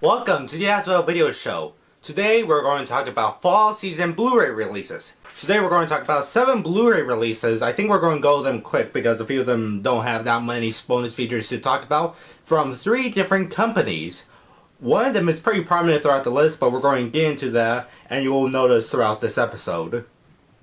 Welcome to the Acevedo Video Show. Today we're going to talk about fall season Blu-ray releases. Today we're going to talk about 7 Blu-ray releases. I think we're going to go them quick because a few of them don't have that many bonus features to talk about, from 3 different companies. One of them is pretty prominent throughout the list, but we're going to get into that and you will notice throughout this episode.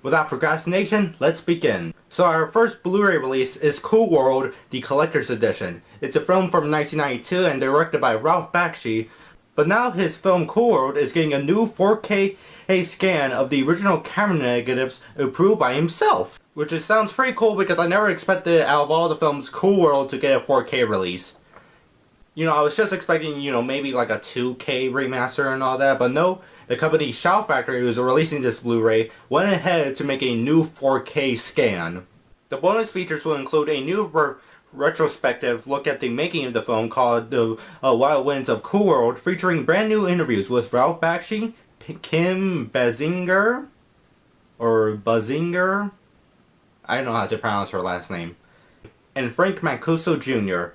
Without procrastination, let's begin. So our first Blu-ray release is Cool World, the Collector's Edition. It's a film from 1992 and directed by Ralph Bakshi. But now his film Cool World is getting a new 4K scan of the original camera negatives approved by himself. Which sounds pretty cool because I never expected out of all the films Cool World to get a 4K release. I was just expecting, maybe like a 2K remaster and all that, but no. The company Shout Factory, who's releasing this Blu-ray, went ahead to make a new 4K scan. The bonus features will include a new retrospective look at the making of the film called The Wild Winds of Cool World, featuring brand new interviews with Ralph Bakshi, Kim Basinger, I don't know how to pronounce her last name, and Frank Mancuso Jr.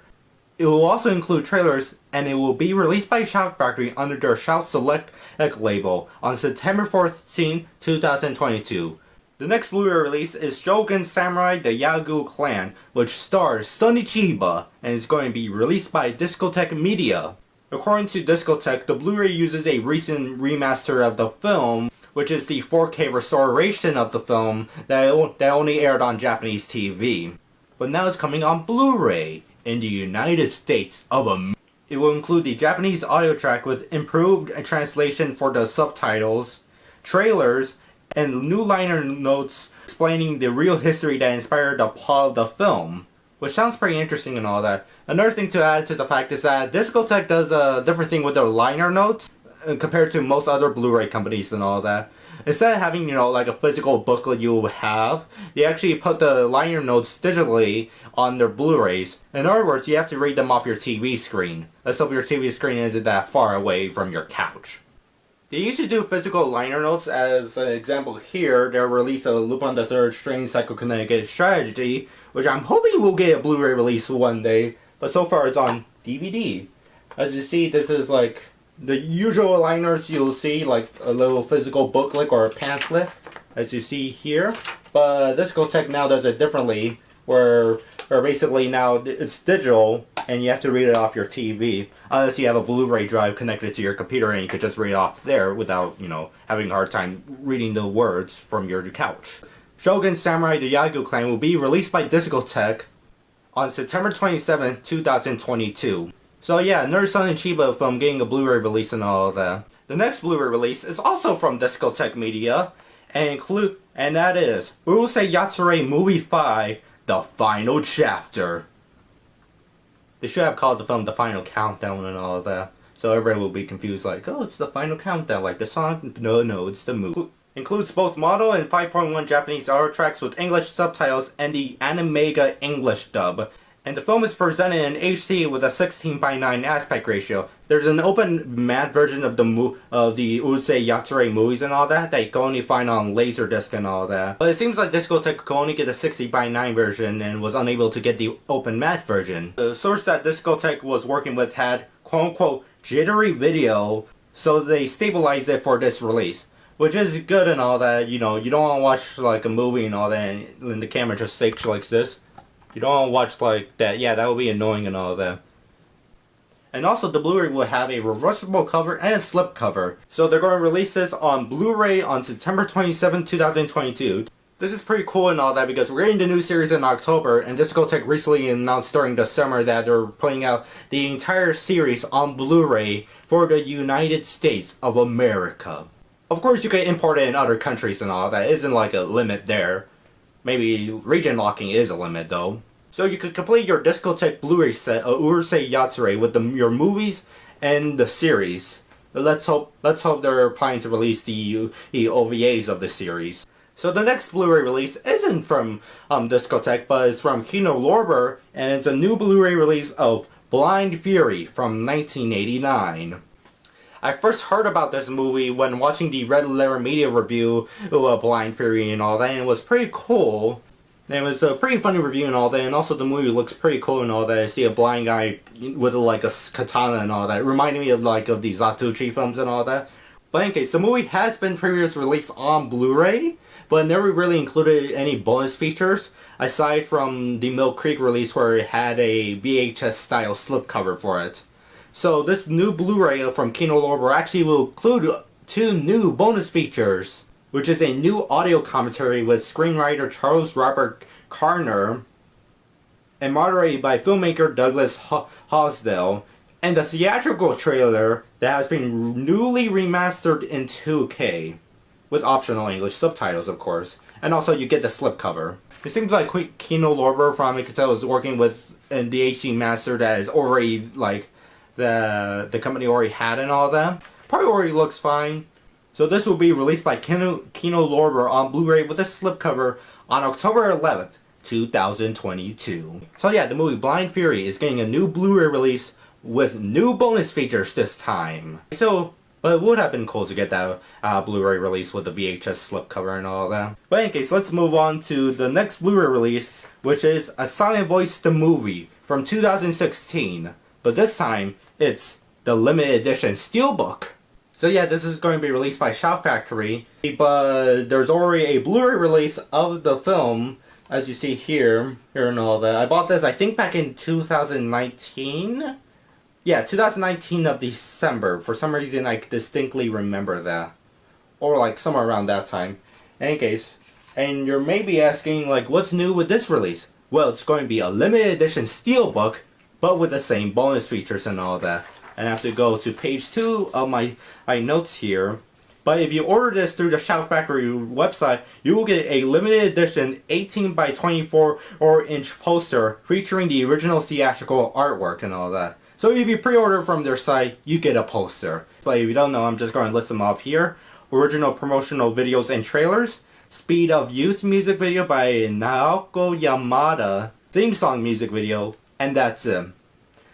It will also include trailers, and it will be released by Shout Factory under their Shout Select label on September 14, 2022. The next Blu-ray release is Shogun Samurai the Yagyu Clan, which stars Sonny Chiba and is going to be released by Discotek Media. According to Discotek, the Blu-ray uses a recent remaster of the film, which is the 4K restoration of the film that only aired on Japanese TV. But now it's coming on Blu-ray in the United States of America. It will include the Japanese audio track with improved translation for the subtitles, trailers, and new liner notes explaining the real history that inspired the plot of the film, which sounds pretty interesting and all that. Another thing to add to the fact is that Discotek does a different thing with their liner notes compared to most other Blu-ray companies and all that. Instead of having, like a physical booklet you have, they actually put the liner notes digitally on their Blu-rays. In other words, you have to read them off your TV screen. Let's hope your TV screen isn't that far away from your couch. They used to do physical liner notes. As an example here, they'll release a Lupin the Third Strange Psychokinetic Strategy, which I'm hoping will get a Blu-ray release one day, but so far it's on DVD. As you see, this is like the usual liners you'll see, like a little physical booklet or a pamphlet, as you see here. But Discotek now does it differently, where basically now it's digital and you have to read it off your TV. Unless you have a Blu-ray drive connected to your computer and you could just read it off there without, having a hard time reading the words from your couch. Shogun Samurai the Yagyu Clan will be released by Discotek on September 27, 2022. So yeah, another Sonny Chiba film getting a Blu-ray release and all of that. The next Blu-ray release is also from Discotek Media, and that is Urusei Yatsura Movie 5, The Final Chapter. They should have called the film The Final Countdown and all of that, so everybody will be confused like, oh, it's The Final Countdown, like the song. No, it's the movie. Includes both mono and 5.1 Japanese audio tracks with English subtitles and the Animega English dub. And the film is presented in HD with a 16:9 aspect ratio. There's an open matte version of the Urusei Yatsura movies and all that you can only find on Laserdisc and all that. But it seems like Discotek could only get a 60:9 version and was unable to get the open matte version. The source that Discotek was working with had quote-unquote jittery video, so they stabilized it for this release. Which is good and all that, you don't want to watch like a movie and all that and the camera just shakes like this. You don't want to watch like that. Yeah, that would be annoying and all that. And also the Blu-ray will have a reversible cover and a slip cover. So they're going to release this on Blu-ray on September 27, 2022. This is pretty cool and all that because we're getting the new series in October, and Discotek recently announced during the summer that they're putting out the entire series on Blu-ray for the United States of America. Of course you can import it in other countries and all that. It isn't like a limit there. Maybe region locking is a limit though. So you could complete your Discotek Blu-ray set of Urusei Yatsura with your movies and the series. Let's hope they're planning to release the OVAs of the series. So the next Blu-ray release isn't from Discotek, but it's from Kino Lorber, and it's a new Blu-ray release of Blind Fury from 1989. I first heard about this movie when watching the Red Letter Media review of Blind Fury and all that, and it was pretty cool. And it was a pretty funny review and all that, and also the movie looks pretty cool and all that. I see a blind guy with like a katana and all that. It reminded me of like of the Zatoichi films and all that. But in case, the movie has been previously released on Blu-ray, but never really included any bonus features, aside from the Mill Creek release where it had a VHS style slipcover for it. So this new Blu-ray from Kino Lorber actually will include 2 new bonus features, which is a new audio commentary with screenwriter Charles Robert Carner and moderated by filmmaker Douglas Hosdale, and the theatrical trailer that has been newly remastered in 2K, with optional English subtitles of course, and also you get the slipcover. It seems like Kino Lorber, from I can tell, is working with the HD master that is already like the company already had and all that. Probably already looks fine. So this will be released by Kino Lorber on Blu-ray with a slipcover on October 11th, 2022. So yeah, the movie Blind Fury is getting a new Blu-ray release with new bonus features this time. So, but it would have been cool to get that Blu-ray release with the VHS slipcover and all that. But in any case, let's move on to the next Blu-ray release, which is A Silent Voice the Movie from 2016. But this time, it's the limited edition Steelbook. So yeah, this is going to be released by Shout Factory, but there's already a Blu-ray release of the film, as you see here and all that. I bought this, I think, back in 2019? Yeah, 2019 of December. For some reason, I distinctly remember that. Or like somewhere around that time. In any case, and you're maybe asking, like, what's new with this release? Well, it's going to be a limited edition Steelbook, but with the same bonus features and all that. And I have to go to page 2 of my notes here. But if you order this through the Shout Factory website, you will get a limited edition 18 by 24 inch poster featuring the original theatrical artwork and all that. So if you pre-order from their site, you get a poster. But if you don't know, I'm just going to list them off here. Original promotional videos and trailers. Speed of Youth music video by Naoko Yamada. Theme song music video. And that's it.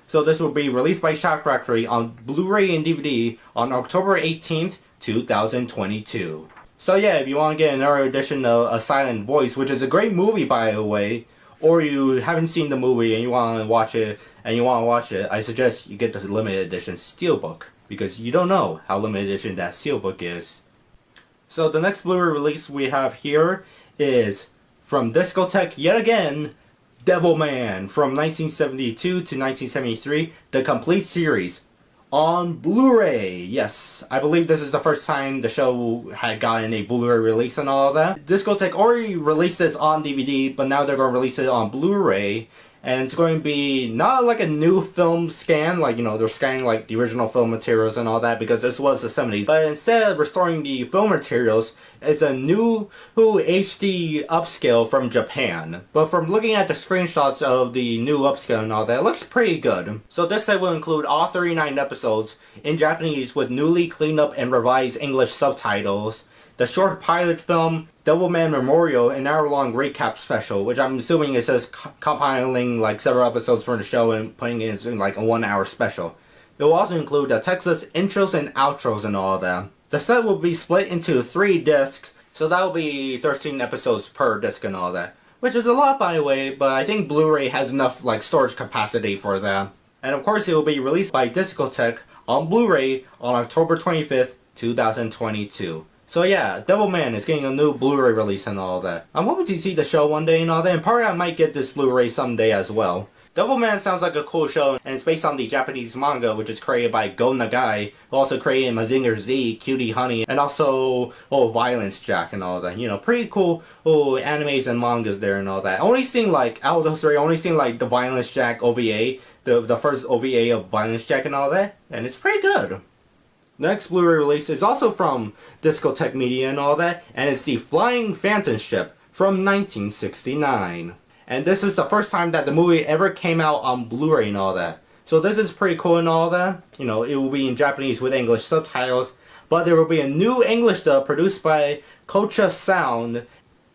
So this will be released by Shout Factory on Blu-ray and DVD on October 18th, 2022. So yeah, if you want to get another edition of A Silent Voice, which is a great movie by the way, or you haven't seen the movie and you want to watch it, I suggest you get the limited edition Steelbook, because you don't know how limited edition that Steelbook is. So the next Blu-ray release we have here is from Discotek yet again, Devilman from 1972 to 1973, the complete series on Blu-ray. Yes, I believe this is the first time the show had gotten a Blu-ray release and all that. Discotek already released this on DVD, but now they're going to release it on Blu-ray. And it's going to be not like a new film scan, like, you know, they're scanning like the original film materials and all that, because this was the 70s. But instead of restoring the film materials, it's a new HD upscale from Japan. But from looking at the screenshots of the new upscale and all that, it looks pretty good. So this set will include all 39 episodes in Japanese with newly cleaned up and revised English subtitles. The short pilot film, Devilman Memorial, an hour-long recap special, which I'm assuming it says compiling like several episodes from the show and putting it in like a 1 hour special. It will also include the Texas intros and outros and all that. The set will be split into 3 discs, so that will be 13 episodes per disc and all that. Which is a lot by the way, but I think Blu-ray has enough like storage capacity for that. And of course it will be released by Discotek on Blu-ray on October 25th, 2022. So yeah, Devilman is getting a new Blu-ray release and all that. I'm hoping to see the show one day and all that, and probably I might get this Blu-ray someday as well. Devilman sounds like a cool show, and it's based on the Japanese manga, which is created by Go Nagai, who also created Mazinger Z, Cutie Honey, and also Violence Jack and all that. You know, pretty cool animes and mangas there and all that. Only seen like, out of those 3, only seen like the Violence Jack OVA, the first OVA of Violence Jack and all that, and it's pretty good. The next Blu-ray release is also from Discotek Media and all that, and it's the Flying Phantom Ship from 1969. And this is the first time that the movie ever came out on Blu-ray and all that. So this is pretty cool and all that. You know, it will be in Japanese with English subtitles, but there will be a new English dub produced by Kocha Sound.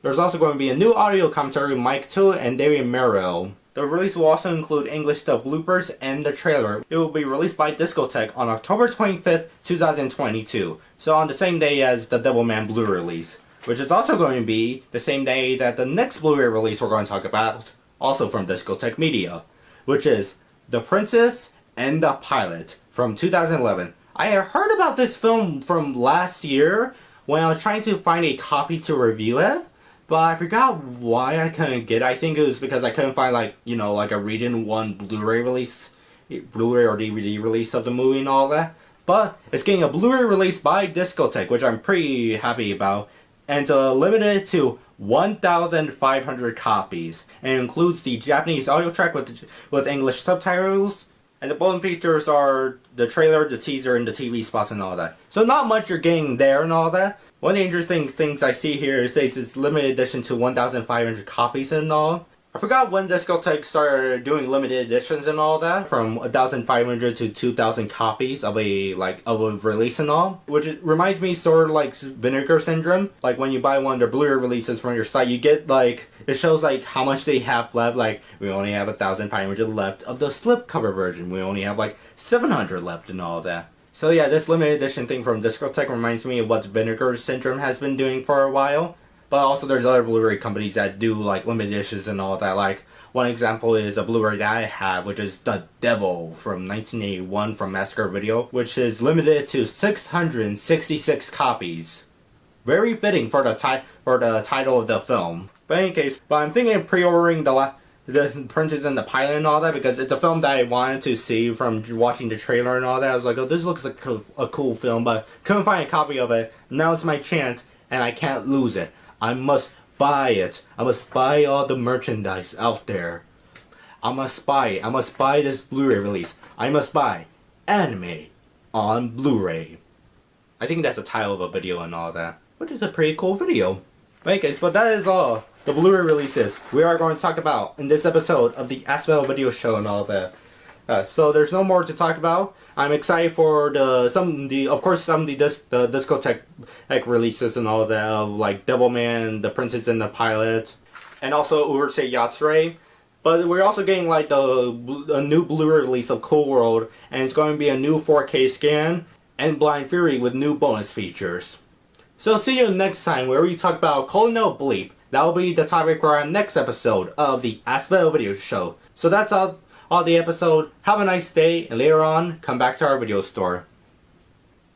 There's also going to be a new audio commentary with Mike Toole and David Merrill. The release will also include English dub bloopers and the trailer. It will be released by Discotek on October 25th, 2022. So on the same day as the Devilman Blu-ray release. which is also going to be the same day that the next Blu-ray release we're going to talk about, also from Discotech Media, which is The Princess and the Pilot from 2011. I had heard about this film from last year when I was trying to find a copy to review it, but I forgot why I couldn't get it. I think it was because I couldn't find like a Region 1 Blu-ray release, Blu-ray or DVD release of the movie and all that. But it's getting a Blu-ray release by Discotech, which I'm pretty happy about. And it's limited to 1,500 copies. And it includes the Japanese audio track with English subtitles. And the bonus features are the trailer, the teaser, and the TV spots and all that. So not much you're getting there and all that. One of the interesting things I see here is it's limited edition to 1,500 copies and all. I forgot when Discotech started doing limited editions and all that, from 1,500 to 2,000 copies of a release and all, which reminds me sort of like Vinegar Syndrome. Like when you buy one of their Blu-ray releases from your site, you get it shows how much they have left. Like we only have 1,500 left of the slipcover version. We only have 700 left and all that. So yeah, this limited edition thing from Discotech reminds me of what Vinegar Syndrome has been doing for a while. But also there's other Blu-ray companies that do limited editions and all that. One example is a Blu-ray that I have, which is The Devil from 1981 from Acevedo Video, which is limited to 666 copies. Very fitting for the title of the film. But in any case, I'm thinking of pre-ordering the Princess and the Pilot and all that, because it's a film that I wanted to see from watching the trailer and all that. I was like, oh, this looks like a cool film, but couldn't find a copy of it. Now it's my chance, and I can't lose it. I must buy it. I must buy all the merchandise out there. I must buy it. I must buy this Blu-ray release. I must buy anime on Blu-ray. I think that's the title of a video and all that, which is a pretty cool video. Okay, but that is all the Blu-ray releases we are going to talk about in this episode of the Acevedo Video Show and all that. So there's no more to talk about. I'm excited for some of the Discotech releases and all that, of Devilman, The Princess and the Pilot, and also Urusei Yatsura. But we're also getting a new Blu-ray release of Cool World, and it's going to be a new 4K scan, and Blind Fury with new bonus features. So see you next time where we talk about Colonel Bleep. That will be the topic for our next episode of the Acevedo Video Show. So that's all the episode. Have a nice day, and later on, come back to our video store.